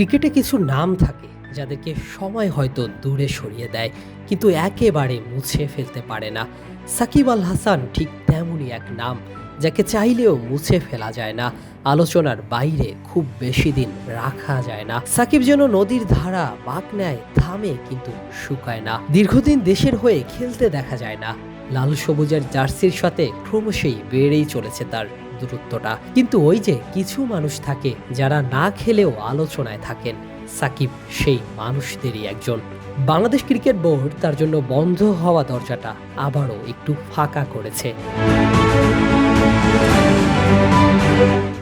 ক্রিকেটে কিছু নাম থাকে যাদেরকে সময় হয়তো দূরে সরিয়ে দেয়, কিন্তু একেবারে মুছে ফেলতে পারে না। সাকিব আল হাসান ঠিক তেমনই এক নাম, যাকে চাইলেও মুছে ফেলা যায় না, আলোচনার বাইরে খুব বেশি দিন রাখা যায় না। সাকিব যেন নদীর ধারা, বাঁক নেয়, থামে কিন্তু শুকায় না। দীর্ঘদিন দেশের হয়ে খেলতে দেখা যায় না। লাল সবুজের জার্সির সাথে ক্রমশই বেড়েই চলেছে তার দূরত্বটা। কিন্তু ওই যে কিছু মানুষ থাকে যারা না খেলেও আলোচনায় থাকেন, সাকিব সেই মানুষদেরই একজন। বাংলাদেশ ক্রিকেট বোর্ড তার জন্য বন্ধ হওয়া দরজাটা আবারও একটু ফাঁকা করেছে।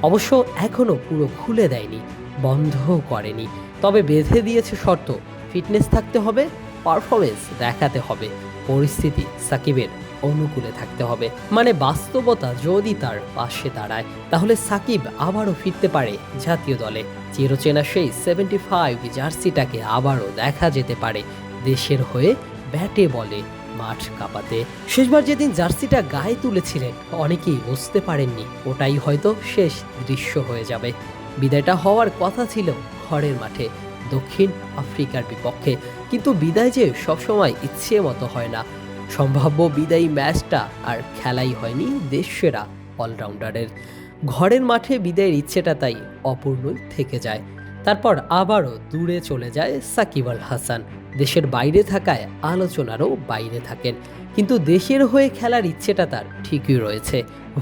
অবশ্য এখনো পুরো খুলে দেয়নি, বন্ধও করেনি, তবে বেঁধে দিয়েছে শর্ত। ফিটনেস থাকতে হবে, পারফরমেন্স দেখাতে হবে, পরিস্থিতি সাকিবের অনুকূলে থাকতে হবে। মানে বাস্তবতা যদি তার পাশে দাঁড়ায়, তাহলে সাকিব আবারও ফিরতে পারে জাতীয় দলে। চিরচেনা সেই 75 জার্সিটাকে আবারও দেখা যেতে পারে দেশের হয়ে ব্যাটে বলে মাঠ কাঁপাতে। শেষবার যেদিন জার্সিটা গায়ে তুলেছিলেন, অনেকেই বুঝতে পারেননি ওটাই হয়তো শেষ দৃশ্য হয়ে যাবে। বিদায়টা হওয়ার কথা ছিল ঘরের মাঠে, দক্ষিণ আফ্রিকার বিপক্ষে। কিন্তু বিদায় যে সবসময় ইচ্ছে মতো হয় না। সম্ভাব্য বিদায়ী ম্যাচটা আর খেলাই হয়নি দেশসেরা অলরাউন্ডারের। ঘরের মাঠে বিদায়ের ইচ্ছেটা তাই অপূর্ণই থেকে যায়। তারপর আবারও দূরে চলে যায় সাকিব আল হাসান। দেশের বাইরে থাকায় আলোচনারও বাইরে থাকেন, কিন্তু দেশের হয়ে খেলার ইচ্ছেটা তার ঠিকই রয়েছে।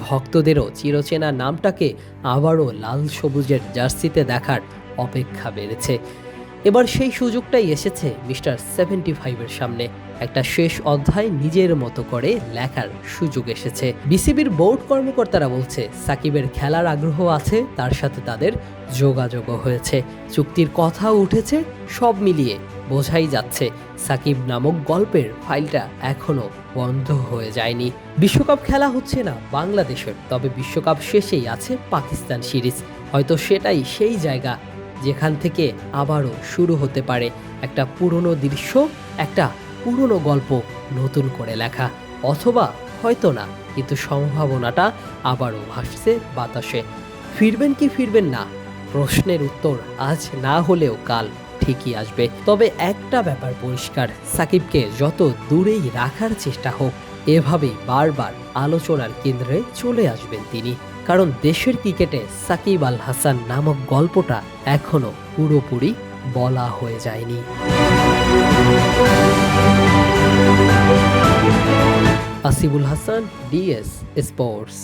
ভক্তদেরও চিরচেনা নামটাকে আবারও লাল সবুজের জার্সিতে দেখার অপেক্ষা বেড়েছে। এবার সেই সুযোগটাই এসেছে মিস্টার 75-এর সামনে। একটা শেষ অধ্যায় নিজের মতো করে লেখার সুযোগ এসেছে। বিসিবির বোর্ড কর্মকর্তারা বলছে সাকিবের খেলার আগ্রহ আছে, তার সাথে তাদের যোগাযোগও হয়েছে, চুক্তির কথাও উঠেছে। সব মিলিয়ে বোঝাই যাচ্ছে সাকিব নামক গল্পের ফাইলটা এখনো বন্ধ হয়ে যায়নি। বিশ্বকাপ খেলা হচ্ছে না বাংলাদেশের, তবে বিশ্বকাপ শেষেই আছে পাকিস্তান সিরিজ। হয়তো সেটাই সেই জায়গা যেখান থেকে আবারও শুরু হতে পারে একটা পুরনো দৃশ্য, একটা পুরনো গল্প নতুন করে লেখা। অথবা হয়তো না, কিন্তু সম্ভাবনাটা আবারও ভাসছে বাতাসে। ফিরবেন কি ফিরবেন না, প্রশ্নের উত্তর আজ না হলেও কাল ঠিকই আসবে। তবে একটা ব্যাপার পরিষ্কার, সাকিবকে যত দূরেই রাখার চেষ্টা হোক, এভাবেই বারবার আলোচনার কেন্দ্রে চলে আসবেন তিনি। কারণ দেশের ক্রিকেটে সাকিব আল হাসান নামক গল্পটা এখনো পুরোপুরি বলা হয়ে যায়নি। Asiful Hasan, DS sports.